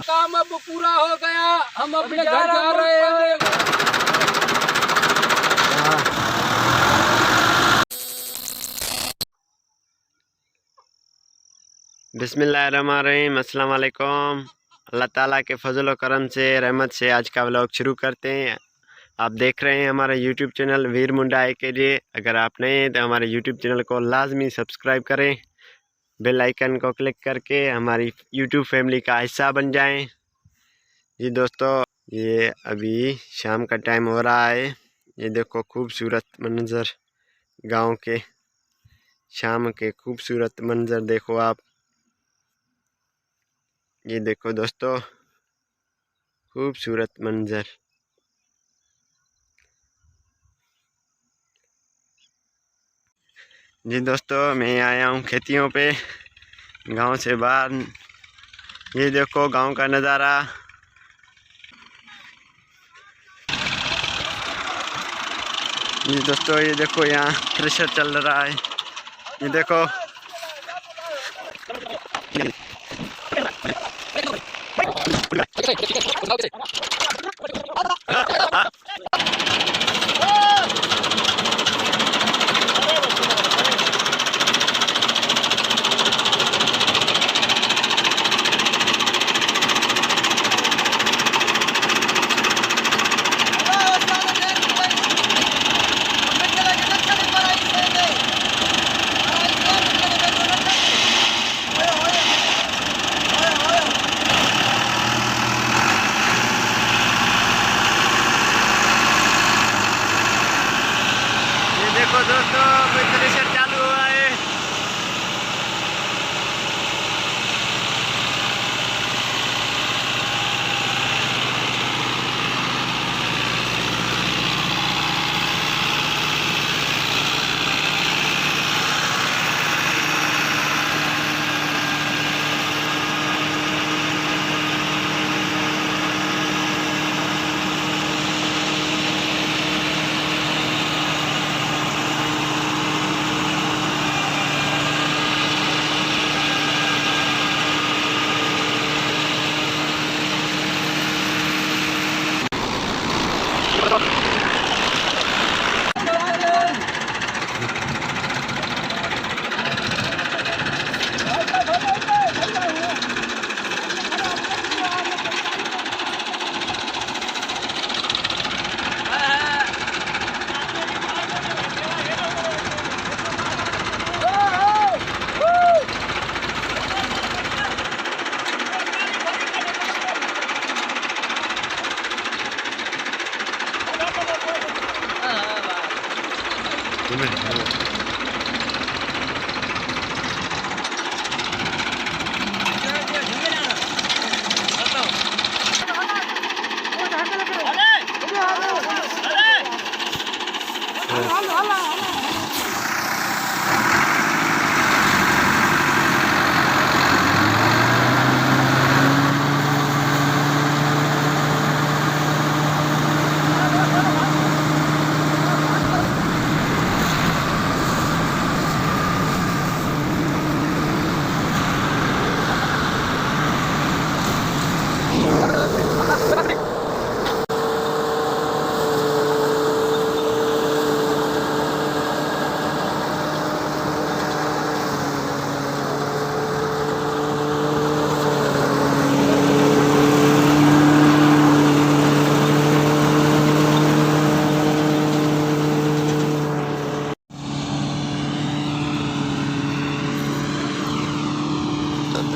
काम अब पूरा हो गया, हम अपने घर जा रहे हैं। बिस्मिल्लाहिर्रहमानिर्रहीम, अस्सलाम वालेकुम। अल्लाह ताला के फजल व करम से, रहमत से आज का व्लॉग शुरू करते हैं। आप देख रहे हैं हमारा यूट्यूब चैनल वीर मुंडा के लिए। अगर आप नए हैं तो हमारे यूट्यूब चैनल को लाजमी सब्सक्राइब करें, बेल आइकन को क्लिक करके हमारी यूट्यूब फैमिली का हिस्सा बन जाएं। जी दोस्तों, ये अभी शाम का टाइम हो रहा है। ये देखो खूबसूरत मंजर, गाँव के शाम के खूबसूरत मंजर देखो आप। ये देखो दोस्तों, खूबसूरत मंजर। जी दोस्तों, मैं आया हूँ खेतियों पे, गांव से बाहर। ये देखो गांव का नज़ारा। जी दोस्तों, ये देखो यहाँ थ्रेशर चल रहा है। ये देखो दोस्तों, थ्रेशर चालू हुआ है।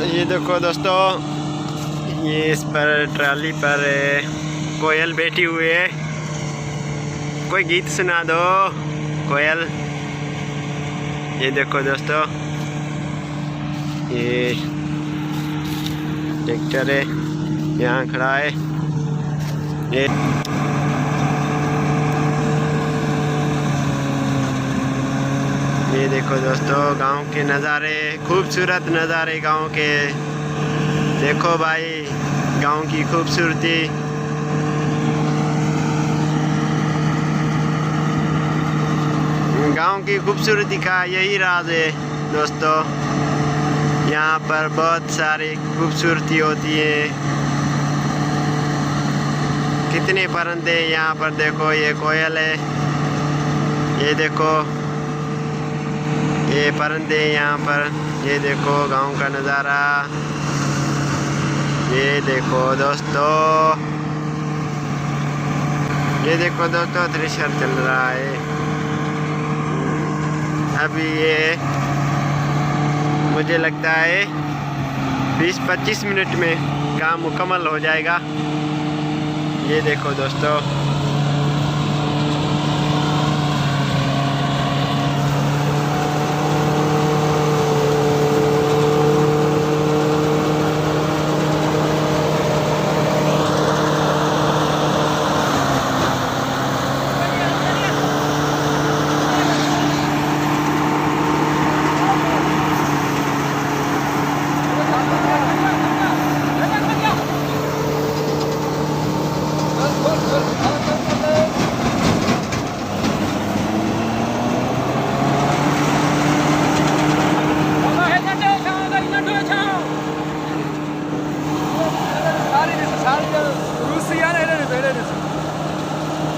ये देखो दोस्तों, ये इस पर ट्राली पर कोयल बैठी हुई है। कोई गीत सुना दो कोयल। ये देखो दोस्तों, ये ट्रैक्टर है यहाँ खड़ा है। ये देखो दोस्तों, गांव के नज़ारे, खूबसूरत नज़ारे गांव के। देखो भाई गांव की खूबसूरती। गांव की खूबसूरती का यही राज है दोस्तों। यहाँ पर बहुत सारी खूबसूरती होती है। कितने परिंदे यहाँ पर देखो। ये कोयल है, ये देखो ये परिंदे यहाँ पर। ये देखो गांव का नज़ारा। ये देखो दोस्तों, ये देखो दोस्तों थ्रेशर चल रहा है। अभी ये मुझे लगता है 20-25 मिनट में काम मुकम्मल हो जाएगा। ये देखो दोस्तों,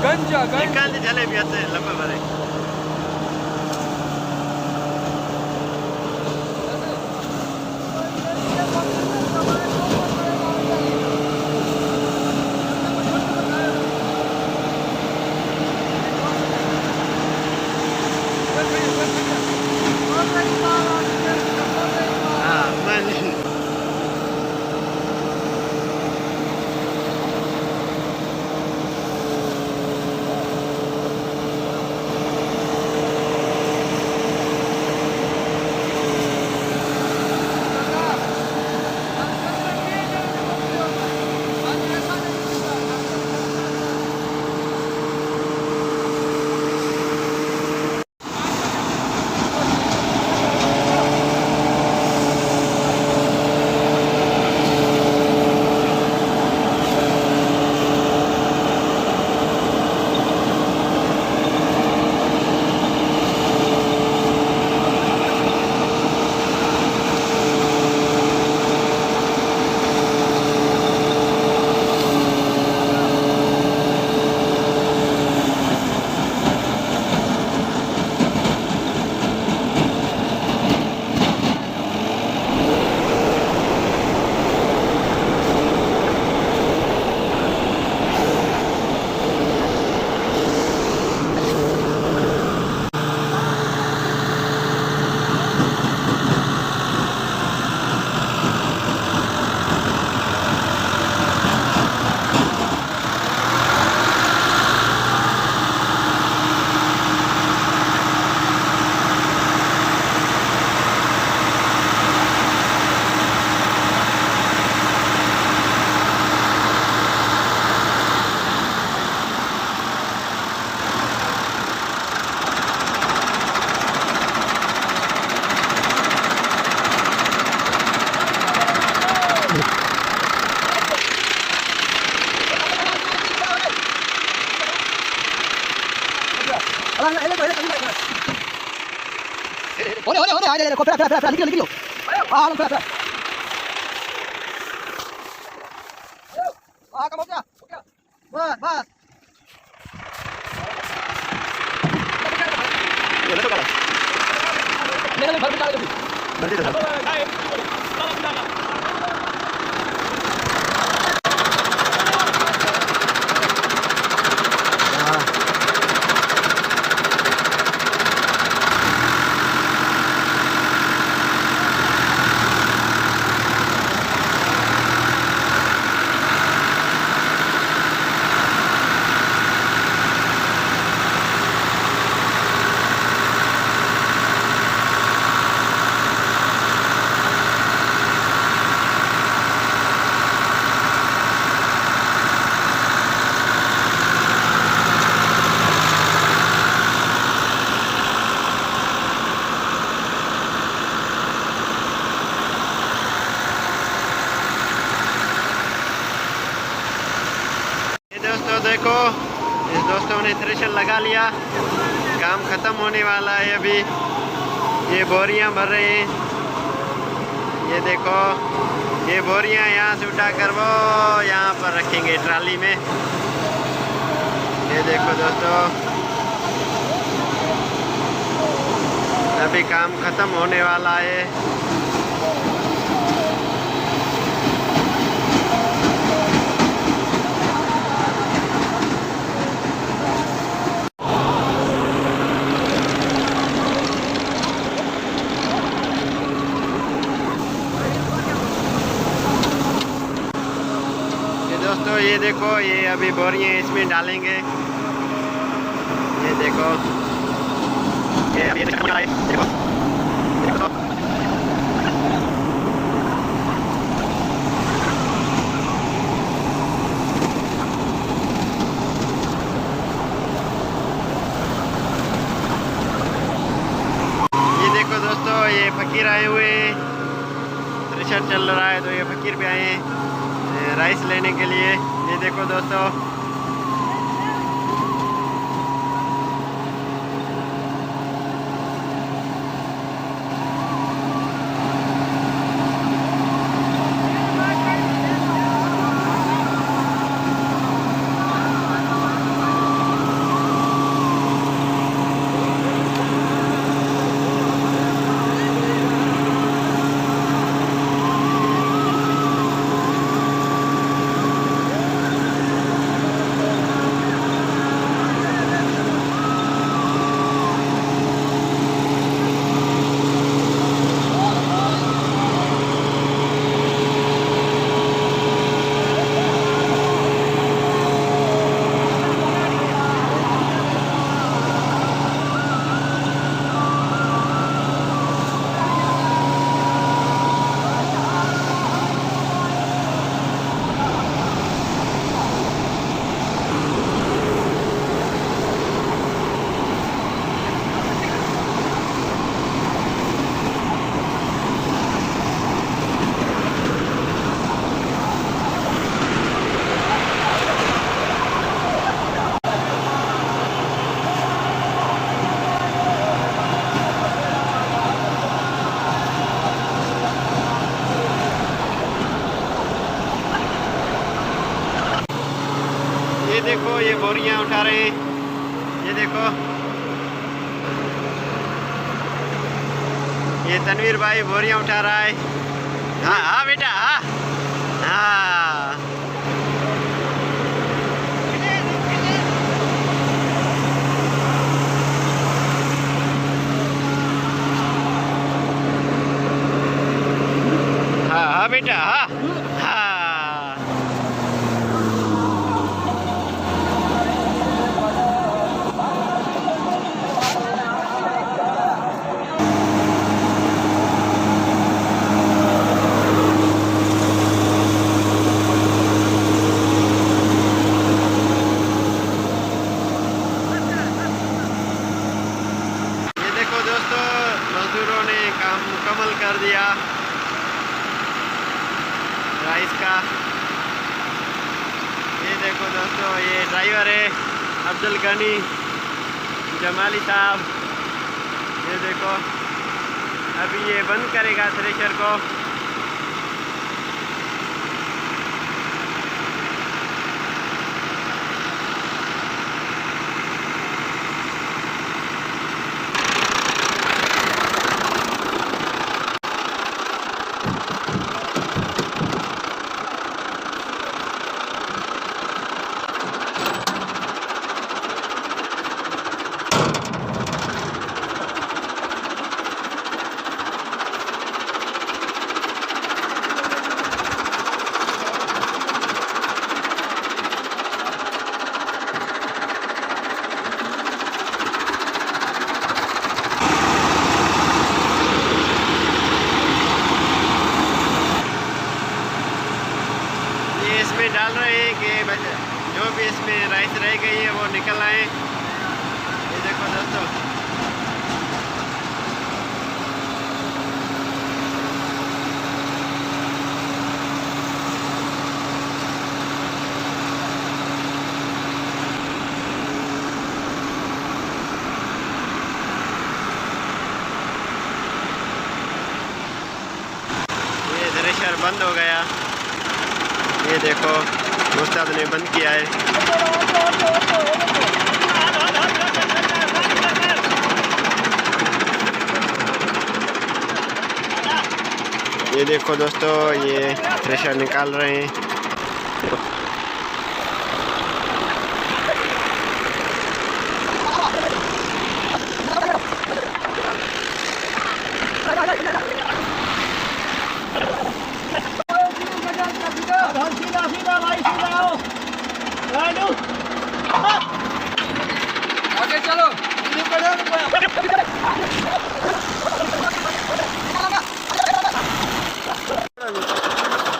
गंजा निकाल दे जलेबी आते हैं लंबे भरे। हाँ मंजी ओरे आ जा फेरा निकलो हां फेरा कम हो गया बस बस मेरे भर निकाल दो देखो इस दोस्तों ने थ्रेशर लगा लिया, काम ख़त्म होने वाला है। अभी ये बोरियां भर रहे हैं, ये देखो ये बोरियां यहाँ से उठाकर वो यहाँ पर रखेंगे ट्राली में। ये देखो दोस्तों, अभी काम खत्म होने वाला है। दोस्तों ये देखो, ये अभी बोरियां इसमें डालेंगे। ये देखो, ये अभी देखो, देखो। ये देखो दोस्तों, ये फकीर आए हुए हैं। थ्रेशर चल रहा है तो ये फकीर पे आए हैं राइस लेने के लिए। ये देखो दोस्तों, ये देखो, ये बोरियां उठा रहे हैं। ये देखो, ये तनवीर भाई बोरियां उठा रहा है। हाँ हाँ बेटा, हाँ हाँ। हाँ हाँ बेटा, हाँ हाँ। मजदूरों ने काम मुकम्मल कर दिया राइस का। ये देखो दोस्तों, ये ड्राइवर है अब्दुल गनी जमाली साहब। ये देखो, अभी ये बंद करेगा थ्रेशर को। इसमें डाल रहे हैं कि जो भी इसमें राइस रह गई है वो निकल आए। ये देखो दोस्तों, ये थ्रेशर बंद हो गया। ये देखो उस्ताद ने बंद किया है। ये देखो दोस्तों, ये थ्रेशर निकाल रहे हैं। आगे चलो।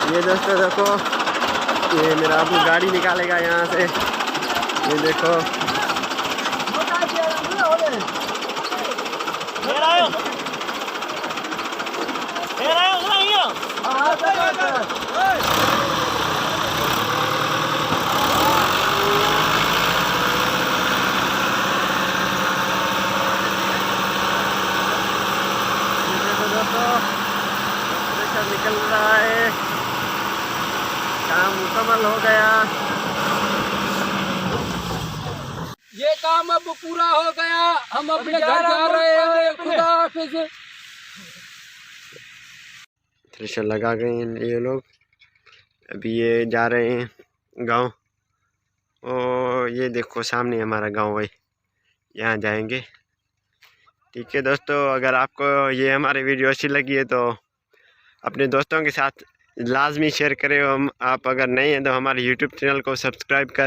ये दोस्तों देखो, ये मेरा अबू गाड़ी निकालेगा यहाँ से। ये देखो निकल रहा है, काम मुकम्मल हो गया। ये काम अब पूरा हो गया, हम अपने घर जा रहे हैं। खुदा हाफिज। थ्रेशर लगा गए हैं ये लोग, अभी ये जा रहे हैं गांव। और ये देखो सामने हमारा गांव है, यहाँ जाएंगे। ठीक है दोस्तों, अगर आपको ये हमारी वीडियो अच्छी लगी है तो अपने दोस्तों के साथ लाजमी शेयर करें। आप अगर नहीं हैं तो हमारे YouTube चैनल को सब्सक्राइब करें।